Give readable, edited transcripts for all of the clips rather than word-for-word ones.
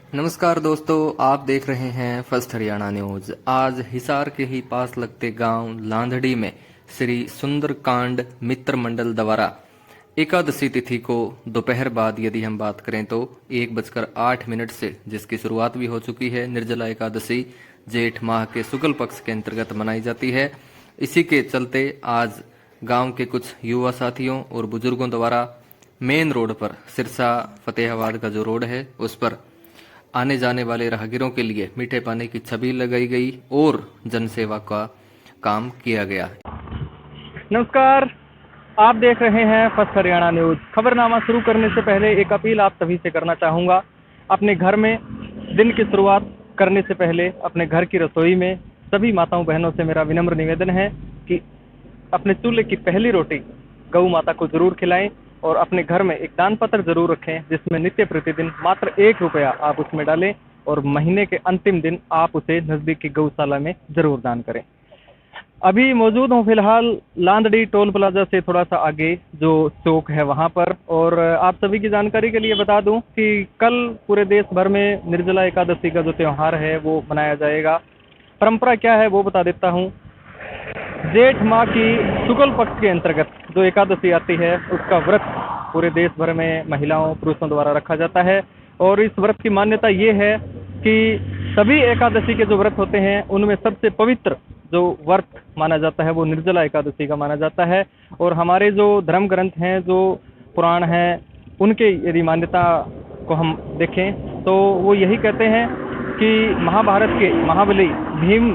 नमस्कार दोस्तों, आप देख रहे हैं फर्स्ट हरियाणा न्यूज। आज हिसार के ही पास लगते गांव लांधड़ी में श्री सुंदरकांड मित्र मंडल द्वारा एकादशी तिथि को दोपहर बाद यदि हम बात करें तो 1:08 से जिसकी शुरुआत भी हो चुकी है। निर्जला एकादशी जेठ माह के शुक्ल पक्ष के अंतर्गत मनाई जाती है। इसी के चलते आज गांव के कुछ युवा साथियों और बुजुर्गों द्वारा मेन रोड पर सिरसा फतेहाबाद का जो रोड है उस पर आने जाने वाले राहगीरों के लिए मीठे पानी की छबील लगाई गई और जनसेवा का काम किया गया। नमस्कार, आप देख रहे हैं फर्स्ट हरियाणा न्यूज। खबरनामा शुरू करने से पहले एक अपील आप सभी से करना चाहूँगा। अपने घर में दिन की शुरुआत करने से पहले अपने घर की रसोई में सभी माताओं बहनों से मेरा विनम्र निवेदन है कि अपने चूल्हे की पहली रोटी गौ माता को जरूर खिलाएं और अपने घर में एक दान पत्र जरूर रखें जिसमें नित्य प्रतिदिन मात्र 1 रुपया आप उसमें डालें और महीने के अंतिम दिन आप उसे नजदीक की गौशाला में जरूर दान करें। अभी मौजूद हूँ फिलहाल लांधड़ी टोल प्लाजा से थोड़ा सा आगे जो चौक है वहाँ पर। और आप सभी की जानकारी के लिए बता दूं कि कल पूरे देश भर में निर्जला एकादशी का जो त्यौहार है वो मनाया जाएगा। परंपरा क्या है वो बता देता हूँ। जेठ माह की शुक्ल पक्ष के अंतर्गत जो एकादशी आती है उसका व्रत पूरे देश भर में महिलाओं पुरुषों द्वारा रखा जाता है। और इस व्रत की मान्यता ये है कि सभी एकादशी के जो व्रत होते हैं उनमें सबसे पवित्र जो व्रत माना जाता है वो निर्जला एकादशी का माना जाता है। और हमारे जो धर्म ग्रंथ हैं, जो पुराण हैं, उनके यदि मान्यता को हम देखें तो वो यही कहते हैं कि महाभारत के महाबली भीम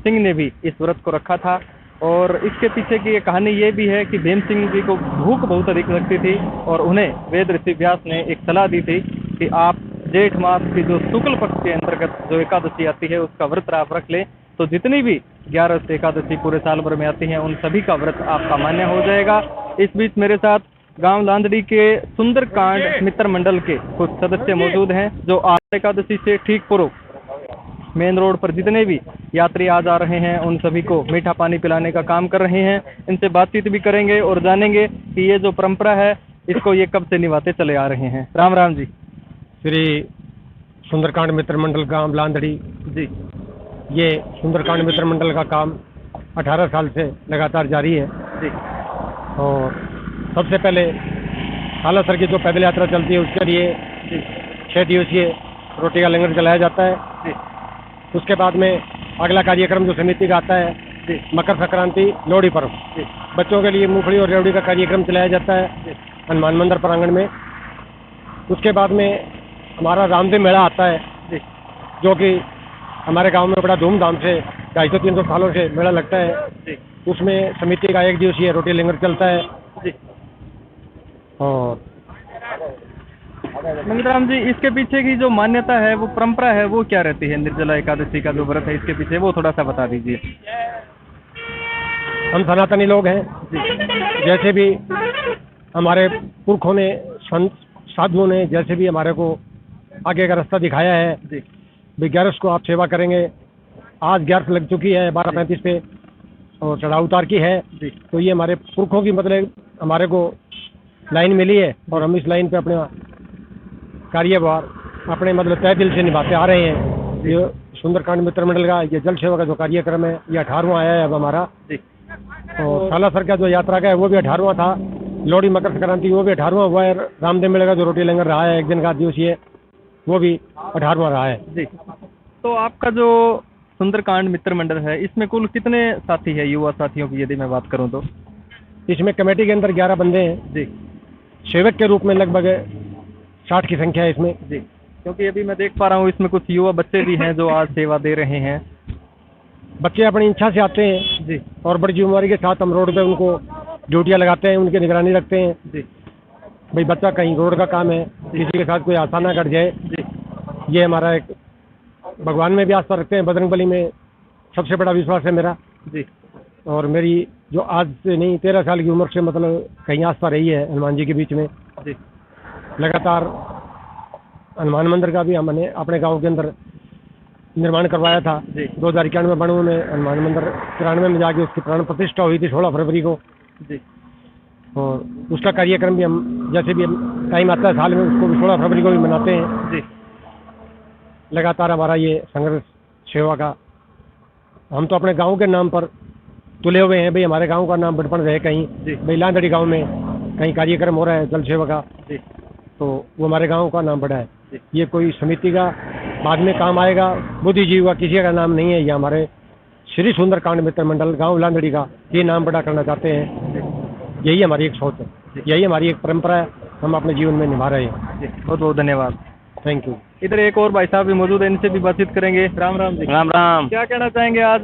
सिंह ने भी इस व्रत को रखा था। और इसके पीछे की एक कहानी ये भी है कि भीम सिंह जी को भूख बहुत अधिक लगती थी और उन्हें वेद ऋषि व्यास ने एक सलाह दी थी कि आप जेठ मास की जो शुक्ल पक्ष के अंतर्गत जो एकादशी आती है उसका व्रत आप रख लें तो जितनी भी 11 एकादशी पूरे साल भर में आती हैं उन सभी का व्रत आपका मान्य हो जाएगा। इस बीच मेरे साथ गांव लांधड़ी के सुंदरकांड मित्र मंडल के कुछ सदस्य मौजूद हैं जो आज एकादशी से ठीक पूर्व मेन रोड पर जितने भी यात्री आ जा रहे हैं उन सभी को मीठा पानी पिलाने का काम कर रहे हैं। इनसे बातचीत भी करेंगे और जानेंगे कि ये जो परंपरा है इसको ये कब से निभाते चले आ रहे हैं। राम राम जी। श्री सुंदरकांड मित्र मंडल गांव लांधड़ी जी, ये सुंदरकांड मित्र मंडल का काम 18 साल से लगातार जारी है जी। और सबसे पहले सालासर की जो पैदल यात्रा चलती है उसके लिए 6 दिवसीय रोटी का लंगर चलाया जाता है जी। उसके बाद में अगला कार्यक्रम जो समिति का आता है जी। मकर संक्रांति लोहड़ी पर्व, जी। बच्चों के लिए मूंगफली और रेवड़ी का कार्यक्रम चलाया जाता है हनुमान मंदिर प्रांगण में। उसके बाद में हमारा रामदेव मेला आता है जी। जो कि हमारे गांव में बड़ा धूमधाम से 250-300 सालों से मेला लगता है जी। उसमें समिति का 1 दिवसीय रोटी लंगर चलता है जी। और मंगराम जी, इसके पीछे की जो मान्यता है वो परंपरा है वो क्या रहती है? निर्जला एकादशी का जो व्रत है इसके पीछे वो थोड़ा सा बता दीजिए। हम सनातनी लोग हैं जी। जैसे भी हमारे पुरखों ने संत साधुओं ने जैसे भी हमारे को आगे का रास्ता दिखाया है जी। भाई 11 को आप सेवा करेंगे। आज 11 लग चुकी है 12:35 पे और चढ़ाव उतार की है जी। तो ये हमारे पुरखों की मतलब हमारे को लाइन मिली है और हम इस लाइन पे अपने कार्यभार अपने मतलब तय दिल से निभाते आ रहे हैं। ये सुंदरकांड मित्र मंडल का ये जल सेवा का जो कार्यक्रम है ये 18वां आया है अब हमारा। जी। और सालासर का जो यात्रा का है वो भी 18वां था। लोहड़ी मकर संक्रांति वो भी 18वां हुआ है। रामदेव मेले का जो रोटी लंगर रहा है 1 दिन का दिवसीय वो भी 18वां रहा है। जी। तो आपका जो सुंदरकांड मित्र मंडल है इसमें कुल कितने साथी है युवा साथियों की यदि मैं बात करूं तो? इसमें कमेटी के अंदर 11 बंदे हैं जी। सेवक के रूप में लगभग 60 की संख्या है इसमें। जी, क्योंकि अभी मैं देख पा रहा हूँ इसमें कुछ युवा बच्चे भी हैं जो आज सेवा दे रहे हैं। बच्चे अपनी इच्छा से आते हैं जी। और बड़ी जिम्मेवारी के साथ हम रोड पे उनको ड्यूटियाँ लगाते हैं, उनकी निगरानी रखते हैं। जी। भाई बच्चा कहीं रोड का काम है किसी के साथ कोई आशा ना कर जाए। जी। ये हमारा एक भगवान में भी आस्था रखते हैं। बजरंगबली में सबसे बड़ा विश्वास है मेरा। जी। और मेरी जो आज से नहीं 13 साल की उम्र से मतलब कहीं आस्था रही है हनुमान जी के बीच में। जी। लगातार हनुमान मंदिर का भी हमने अपने गांव के अंदर निर्माण करवाया था। 2091 बनू में हनुमान मंदिर 93 में जाके उसकी प्राण प्रतिष्ठा हुई थी 16 फरवरी को। जी। और उसका कार्यक्रम भी हम जैसे भी टाइम आता है साल में उसको भी 16 फरवरी को भी मनाते हैं। जी। लगातार हमारा ये संघर्ष सेवा का, हम तो अपने गांव के नाम पर तुले हुए हैं भाई, हमारे गांव का नाम बड़पन रहे कहीं जी। भाई लांदड़ी गांव में कहीं कार्यक्रम हो रहा है जल सेवा का, जी तो वो हमारे गांव का नाम बड़ा है। जी। ये कोई समिति का बाद में काम आएगा, बुद्धिजीवी का किसी का नाम नहीं है, ये हमारे श्री सुंदरकांड मित्र मंडल गांव लांदड़ी का ये नाम बड़ा करना चाहते हैं। यही हमारी एक सोच है, यही हमारी एक परंपरा है, हम अपने जीवन में निभा रहे हैं। जी, बहुत बहुत धन्यवाद। Thank you. इधर एक और भाई साहब भी मौजूद है, इनसे भी बातचीत करेंगे। राम राम जी। राम राम। क्या कहना चाहेंगे आज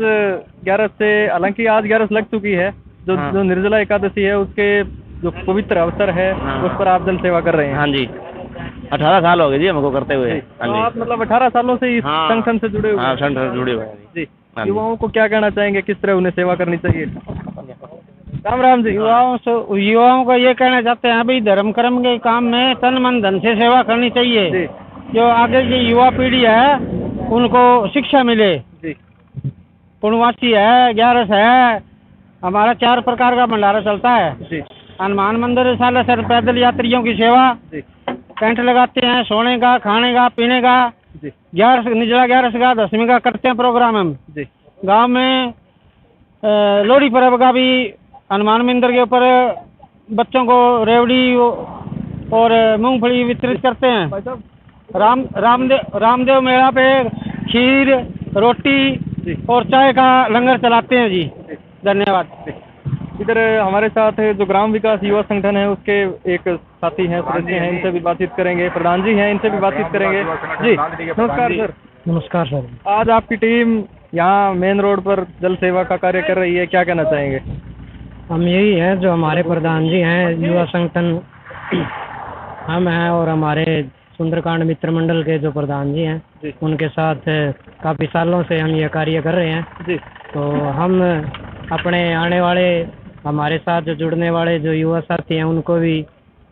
11 से, हालांकि आज 11 लग चुकी है, जो हाँ। जो निर्जला एकादशी है उसके जो पवित्र अवसर है हाँ। उस पर आप जल सेवा कर रहे हैं। हाँ जी, 18 साल हो गए जी हमको करते हुए। तो आप मतलब 18 सालों से इस हाँ। संगठन से जुड़े हुए हाँ, हैं। संगठन से जुड़े हुए हैं जी, हाँ जी। युवाओं को क्या कहना चाहेंगे, किस तरह उन्हें सेवा करनी चाहिए? राम राम जी। युवाओं को ये कहना चाहते हैं भाई, धर्म कर्म के काम में तन मन धन से सेवा करनी चाहिए। जी जो आगे की युवा पीढ़ी है उनको शिक्षा मिले। जी पूर्णवासी है, 11 है, हमारा 4 प्रकार का भंडारा चलता है। जी हनुमान मंदिर सालासर पैदल यात्रियों की सेवा, जी टेंट लगाते हैं, सोने का, खाने का, पीने का। जी 11 निर्जला 11 का 10वीं का करते हैं प्रोग्राम हम जी गांव में। लोहड़ी पर्व का भी हनुमान मंदिर के ऊपर बच्चों को रेवड़ी और मूंगफली वितरित करते हैं। भाई साहब। रामदेव मेला पे खीर, रोटी जी। और चाय का लंगर चलाते हैं जी। धन्यवाद। इधर हमारे साथ जो ग्राम विकास युवा संगठन है उसके एक साथी हैं, सदस्य हैं, इनसे भी बातचीत करेंगे। प्रधान जी हैं, इनसे भी बातचीत करेंगे। जी नमस्कार सर। नमस्कार सर। आज आपकी टीम यहाँ मेन रोड पर जल सेवा का कार्य कर रही है, क्या कहना चाहेंगे? हम यही हैं, जो हमारे प्रधान जी हैं युवा संगठन हम हैं, और हमारे सुंदरकांड मित्र मंडल के जो प्रधान जी हैं जी। उनके साथ काफ़ी सालों से हम ये कार्य कर रहे हैं। जी तो हम अपने आने वाले, हमारे साथ जो जुड़ने वाले जो युवा साथी हैं उनको भी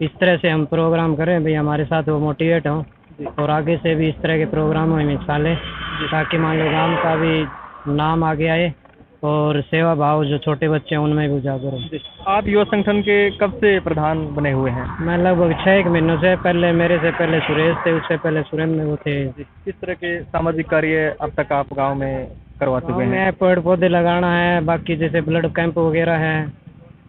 इस तरह से हम प्रोग्राम करें भाई, हमारे साथ वो मोटिवेट हों और आगे से भी इस तरह के प्रोग्रामों में हिस्सा लें, ताकि मान लो गाँव का भी नाम आगे आए और सेवा भाव जो छोटे बच्चे हैं उनमें भी उजागर हो। जी। आप युवा संगठन के कब से प्रधान बने हुए हैं? मैं लगभग 6 महीनों से, पहले मेरे से पहले सुरेश थे, उससे पहले सुरेंद्र में वो थे। जी। किस तरह के सामाजिक कार्य अब तक आप गांव में करवा चुके हैं? में पेड़ पौधे लगाना है, बाकी जैसे ब्लड कैंप वगैरह है,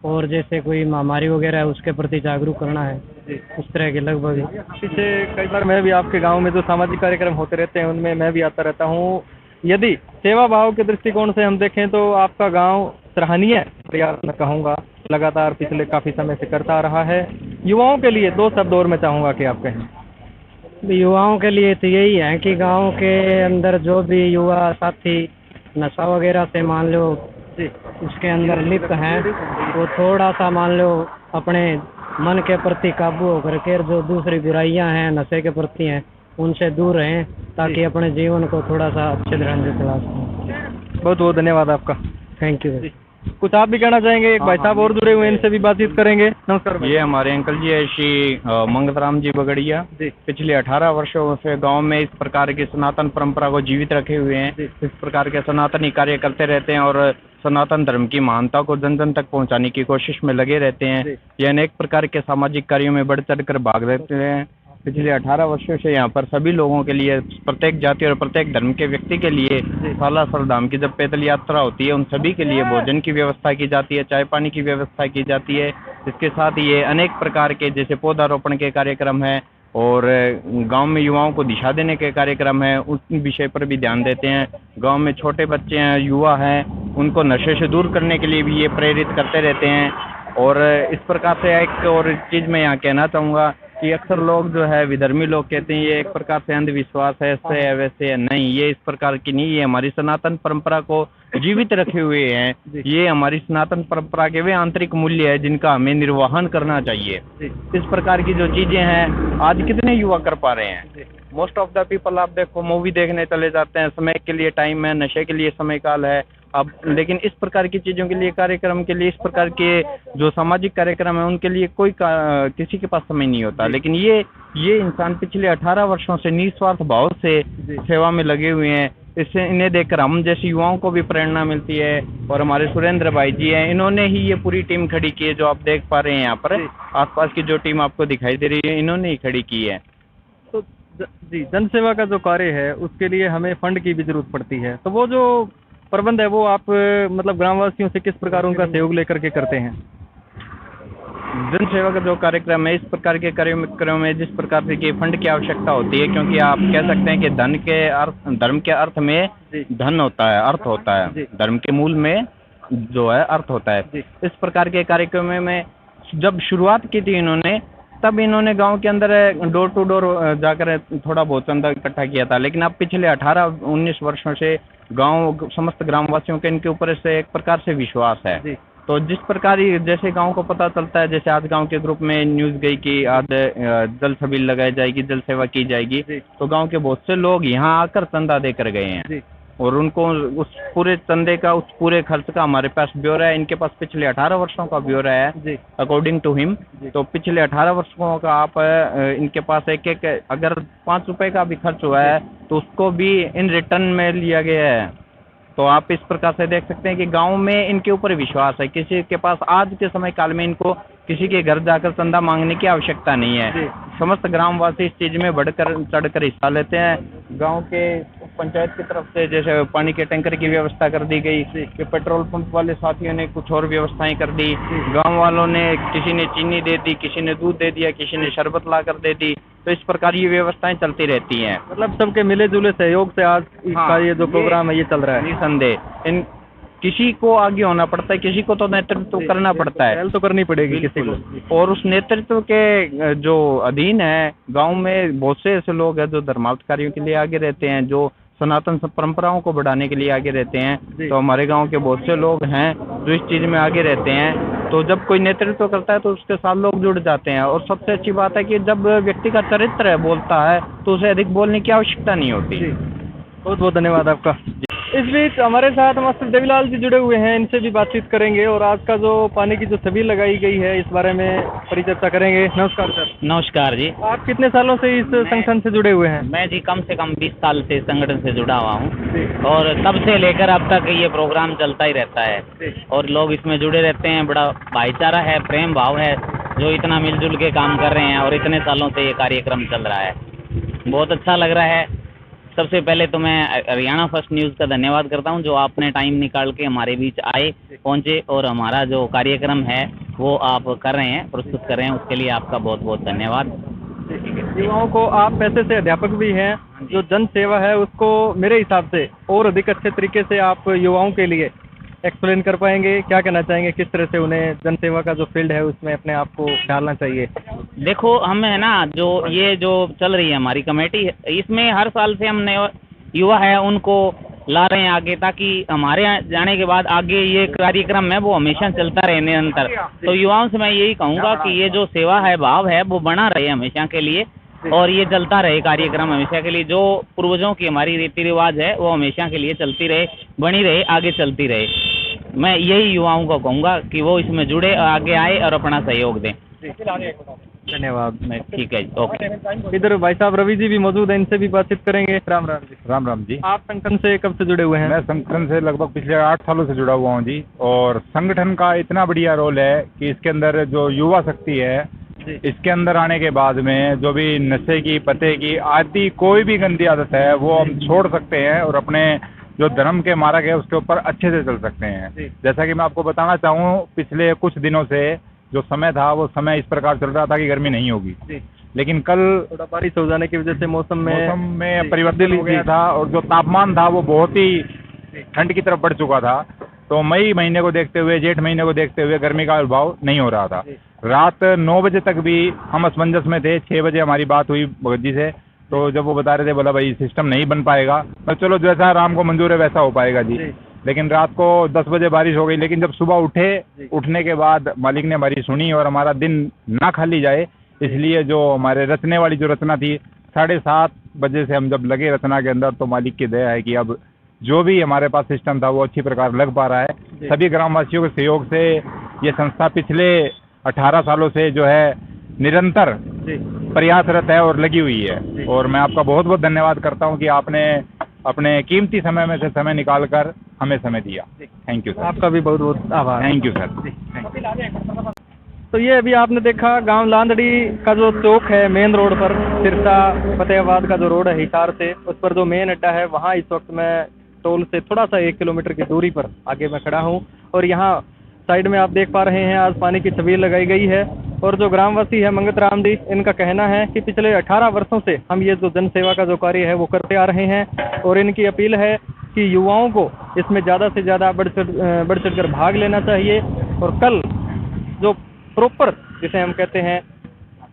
और जैसे कोई महामारी वगैरह है उसके प्रति जागरूक करना है, जी। उस तरह के लगभग। पीछे कई बार मैं भी आपके गांव में जो सामाजिक कार्यक्रम होते रहते हैं उनमें मैं भी आता रहता हूं। यदि सेवा भाव के दृष्टिकोण से हम देखें तो आपका गांव सराहनीय प्रयास मैं कहूँगा लगातार पिछले काफ़ी समय से करता आ रहा है। युवाओं के लिए 2 शब्द और मैं चाहूँगा कि आप कहें। युवाओं के लिए तो यही है कि गांव के अंदर जो भी युवा साथी नशा वगैरह से मान लो जी उसके अंदर लिप्त हैं, वो थोड़ा सा मान लो अपने मन के प्रति काबू होकर के जो दूसरी बुराइयां हैं नशे के प्रति हैं उनसे दूर रहें, ताकि अपने जीवन को थोड़ा सा अच्छे ढंग से चला सकें। बहुत बहुत धन्यवाद आपका। Thank you. कुछ आप भी कहना चाहेंगे? एक भाई साहब और जुड़े हुए हैं, इनसे भी बातचीत करेंगे। नमस्कार भाई। ये हमारे अंकल जी है श्री मंगतराम जी बगड़िया। जी पिछले 18 वर्षों से गांव में इस प्रकार की सनातन परंपरा को जीवित रखे हुए हैं। जी। इस प्रकार के सनातनी कार्य करते रहते हैं और सनातन धर्म की महानता को जन जन तक पहुंचाने की कोशिश में लगे रहते हैं। जी। ये अनेक प्रकार के सामाजिक कार्यों में बढ़ चढ़ कर भाग लेते हैं। पिछले 18 वर्षों से यहाँ पर सभी लोगों के लिए, प्रत्येक जाति और प्रत्येक धर्म के व्यक्ति के लिए सालासर धाम की जब पैदल यात्रा होती है उन सभी के लिए भोजन की व्यवस्था की जाती है, चाय पानी की व्यवस्था की जाती है। इसके साथ ये अनेक प्रकार के जैसे पौधारोपण के कार्यक्रम हैं और गांव में युवाओं को दिशा देने के कार्यक्रम हैं, उस विषय पर भी ध्यान देते हैं। गांव में छोटे बच्चे हैं, युवा हैं, उनको नशे से दूर करने के लिए भी ये प्रेरित करते रहते हैं। और इस प्रकार से एक और चीज़ मैं यहाँ कहना चाहूँगा कि अक्सर लोग जो है विधर्मी लोग कहते हैं ये एक प्रकार से अंधविश्वास है, ऐसे है वैसे है। नहीं, ये इस प्रकार की नहीं, ये हमारी सनातन परंपरा को जीवित रखे हुए हैं। ये हमारी सनातन परंपरा के वे आंतरिक मूल्य है जिनका हमें निर्वहन करना चाहिए। इस प्रकार की जो चीज़ें हैं आज कितने युवा कर पा रहे हैं? मोस्ट ऑफ द पीपल आप देखो मूवी देखने चले जाते हैं, समय के लिए टाइम है, नशे के लिए समय काल है। अब लेकिन इस प्रकार की चीज़ों के लिए, कार्यक्रम के लिए, इस प्रकार के जो सामाजिक कार्यक्रम है उनके लिए किसी के पास समय नहीं होता। लेकिन ये इंसान पिछले 18 वर्षों से निस्वार्थ भाव से सेवा में लगे हुए हैं। इससे इन्हें देखकर हम जैसे युवाओं को भी प्रेरणा मिलती है। और हमारे सुरेंद्र भाई जी हैं, इन्होंने ही ये पूरी टीम खड़ी की है जो आप देख पा रहे हैं यहाँ पर। आसपास की जो टीम आपको दिखाई दे रही है इन्होंने ही खड़ी की है। तो जी, जन सेवा का जो कार्य है उसके लिए हमें फंड की भी जरूरत पड़ती है, तो वो जो प्रबंध है वो आप मतलब ग्रामवासियों से किस प्रकार उनका सहयोग लेकर के करते हैं? जन सेवा का जो कार्यक्रम है, इस प्रकार के कार्यक्रम में जिस प्रकार से कि फंड की आवश्यकता होती है, क्योंकि आप कह सकते हैं कि धर्म के अर्थ में धन होता है, अर्थ होता है, धर्म के मूल में जो है अर्थ होता है। इस प्रकार के कार्यक्रम में जब शुरुआत की थी इन्होंने, तब इन्होंने गांव के अंदर डोर टू डोर जाकर थोड़ा बहुत चंदा इकट्ठा किया था, लेकिन अब पिछले 18-19 वर्षों से गांव समस्त ग्रामवासियों के इनके ऊपर से एक प्रकार से विश्वास है। तो जिस प्रकार जैसे गांव को पता चलता है, जैसे आज गांव के ग्रुप में न्यूज़ गई कि आज जल छबील लगाई जाएगी, जल सेवा की जाएगी, तो गांव के बहुत से लोग यहाँ आकर चंदा देकर गए हैं और उनको उस पूरे चंदे का, उस पूरे खर्च का हमारे पास ब्यौरा है। इनके पास पिछले 18 वर्षों का ब्यौरा है अकॉर्डिंग टू हिम। तो पिछले 18 वर्षों का आप इनके पास एक अगर 5 रुपए का भी खर्च हुआ है तो उसको भी इन रिटर्न में लिया गया है। तो आप इस प्रकार से देख सकते हैं कि गांव में इनके ऊपर विश्वास है। किसी के पास आज के समय काल में इनको किसी के घर जाकर चंदा मांगने की आवश्यकता नहीं है। समस्त ग्रामवासी इस चीज में बढ़कर चढ़कर हिस्सा लेते हैं। गांव के पंचायत की तरफ से जैसे पानी के टैंकर की व्यवस्था कर दी गई, कि पेट्रोल पंप वाले साथियों ने कुछ और व्यवस्थाएं कर दी, गांव वालों ने किसी ने चीनी दे दी, किसी ने दूध दे दिया, किसी ने शरबत ला कर दे दी। तो इस प्रकार ये व्यवस्थाएं चलती रहती हैं। मतलब सबके मिले जुले सहयोग से आज इसका ये जो प्रोग्राम है ये चल रहा है। निसंदेह इन किसी को आगे होना पड़ता है, किसी को तो नेतृत्व करना पड़ता है, पहल तो करनी पड़ेगी किसी को। और उस नेतृत्व के जो अधीन है गांव में बहुत से ऐसे लोग हैं जो धर्मार्थ कार्यों के लिए आगे रहते हैं, जो सनातन परंपराओं को बढ़ाने के लिए आगे रहते हैं। तो हमारे गांव के बहुत से लोग हैं जो इस चीज़ में आगे रहते हैं। तो जब कोई नेतृत्व करता है तो उसके साथ लोग जुड़ जाते हैं। और सबसे अच्छी बात है कि जब व्यक्ति का चरित्र है बोलता है तो उसे अधिक बोलने की आवश्यकता नहीं होती। बहुत बहुत धन्यवाद आपका। इस बीच हमारे साथ मास्टर देवीलाल जी जुड़े हुए हैं, इनसे भी बातचीत करेंगे और आज का जो पानी की जो छबील लगाई गई है इस बारे में परिचर्चा करेंगे। नमस्कार सर। नमस्कार जी। आप कितने सालों से इस संगठन से जुड़े हुए हैं? मैं जी कम से कम 20 साल से संगठन से जुड़ा हुआ हूँ और तब से लेकर अब तक ये प्रोग्राम चलता ही रहता है और लोग इसमें जुड़े रहते हैं। बड़ा भाईचारा है, प्रेम भाव है, जो इतना मिलजुल के काम कर रहे हैं और इतने सालों से ये कार्यक्रम चल रहा है। बहुत अच्छा लग रहा है। सबसे पहले तो मैं हरियाणा फर्स्ट न्यूज़ का धन्यवाद करता हूं, जो आपने टाइम निकाल के हमारे बीच आए, पहुंचे और हमारा जो कार्यक्रम है वो आप कर रहे हैं, प्रस्तुत कर रहे हैं, उसके लिए आपका बहुत बहुत धन्यवाद। युवाओं को आप पैसे से अध्यापक भी हैं, जो जन सेवा है उसको मेरे हिसाब से और अधिक अच्छे तरीके से आप युवाओं के लिए एक्सप्लेन कर पाएंगे। क्या कहना चाहेंगे, किस तरह से उन्हें जन सेवा का जो फील्ड है उसमें अपने आप को डालना चाहिए? देखो, हम है ना जो ये जो चल रही है हमारी कमेटी, इसमें हर साल से हम नए युवा है उनको ला रहे हैं आगे, ताकि हमारे जाने के बाद आगे ये कार्यक्रम है वो हमेशा चलता रहे निरंतर। तो युवाओं से मैं यही कहूँगा कि ये जो सेवा है, भाव है, वो बना रहे हमेशा के लिए और ये चलता रहे कार्यक्रम हमेशा के लिए। जो पूर्वजों की हमारी रीति रिवाज है वो हमेशा के लिए चलती रहे, बनी रहे, आगे चलती रहे। मैं यही युवाओं को कहूँगा कि वो इसमें जुड़े, आगे आए और अपना सहयोग दें। धन्यवाद। मैं ठीक है, ओके। इधर भाई साहब रवि जी भी मौजूद हैं, इनसे भी बातचीत करेंगे। राम राम जी। राम राम जी। आप संगठन से कब से जुड़े हुए हैं? मैं संगठन से लगभग पिछले 8 सालों से जुड़ा हुआ हूँ जी। और संगठन का इतना बढ़िया रोल है कि इसके अंदर जो युवा शक्ति है, इसके अंदर आने के बाद में जो भी नशे की, पते की आदि कोई भी गंदी आदत है वो हम छोड़ सकते हैं और अपने जो धर्म के मार्ग है उसके ऊपर अच्छे से चल सकते हैं। जैसा कि मैं आपको बताना चाहूँ, पिछले कुछ दिनों से जो समय था वो समय इस प्रकार चल रहा था कि गर्मी नहीं होगी, लेकिन कल थोड़ा बारिश हो जाने की वजह से मौसम में परिवर्तन हो गया था और जो तापमान था वो बहुत ही ठंड की तरफ बढ़ चुका था। तो मई महीने को देखते हुए, जेठ महीने को देखते हुए गर्मी का अभाव नहीं हो रहा था। रात 9 बजे तक भी हम असमंजस में थे। 6 बजे हमारी बात हुई भगत जी से, तो जब वो बता रहे थे, बोला भाई सिस्टम नहीं बन पाएगा, तो चलो जैसा राम को मंजूर है वैसा हो पाएगा जी। लेकिन रात को 10 बजे बारिश हो गई, लेकिन जब सुबह उठने के बाद मालिक ने हमारी सुनी और हमारा दिन ना खाली जाए, इसलिए जो हमारे रचने वाली जो रचना थी 7:30 बजे से हम जब लगे रचना के अंदर, तो मालिक की दया है कि अब जो भी हमारे पास सिस्टम था वो अच्छी प्रकार लग पा रहा है। सभी ग्रामवासियों के सहयोग से ये संस्था पिछले 18 सालों से जो है निरंतर प्रयासरत है और लगी हुई है। और मैं आपका बहुत बहुत धन्यवाद करता हूं कि आपने अपने कीमती समय में से समय निकालकर हमें समय दिया। Thank you sir. आपका भी बहुत बहुत आभार। Thank you sir. तो ये अभी आपने देखा गांव लांदड़ी का जो चौक है मेन रोड पर, सिरसा फतेहाबाद का जो रोड है हिसार से, उस पर जो मेन अड्डा है वहाँ इस वक्त मैं टोल से थोड़ा सा 1 किलोमीटर की दूरी पर आगे मैं खड़ा हूँ। और यहाँ साइड में आप देख पा रहे हैं आज पानी की छबील लगाई गई है। और जो ग्रामवासी है मंगत राम जी, इनका कहना है कि पिछले 18 वर्षों से हम ये जो जन सेवा का जो कार्य है वो करते आ रहे हैं। और इनकी अपील है कि युवाओं को इसमें ज़्यादा से ज़्यादा बढ़ चढ़ कर भाग लेना चाहिए। और कल जो प्रॉपर जिसे हम कहते हैं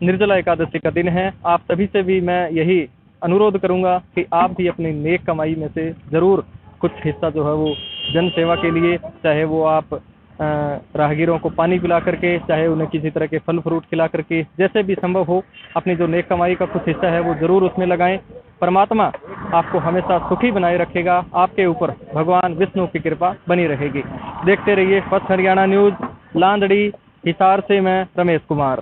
निर्जला एकादशी का दिन है, आप सभी से भी मैं यही अनुरोध करूंगा कि आप भी अपनी नेक कमाई में से ज़रूर कुछ हिस्सा जो है वो जन सेवा के लिए, चाहे वो आप राहगीरों को पानी पिला करके, चाहे उन्हें किसी तरह के फल फ्रूट खिला करके, जैसे भी संभव हो अपनी जो नेक कमाई का कुछ हिस्सा है वो ज़रूर उसमें लगाएं। परमात्मा आपको हमेशा सुखी बनाए रखेगा, आपके ऊपर भगवान विष्णु की कृपा बनी रहेगी। देखते रहिए फर्स्ट हरियाणा न्यूज़। लांदड़ी हिसार से मैं रमेश कुमार।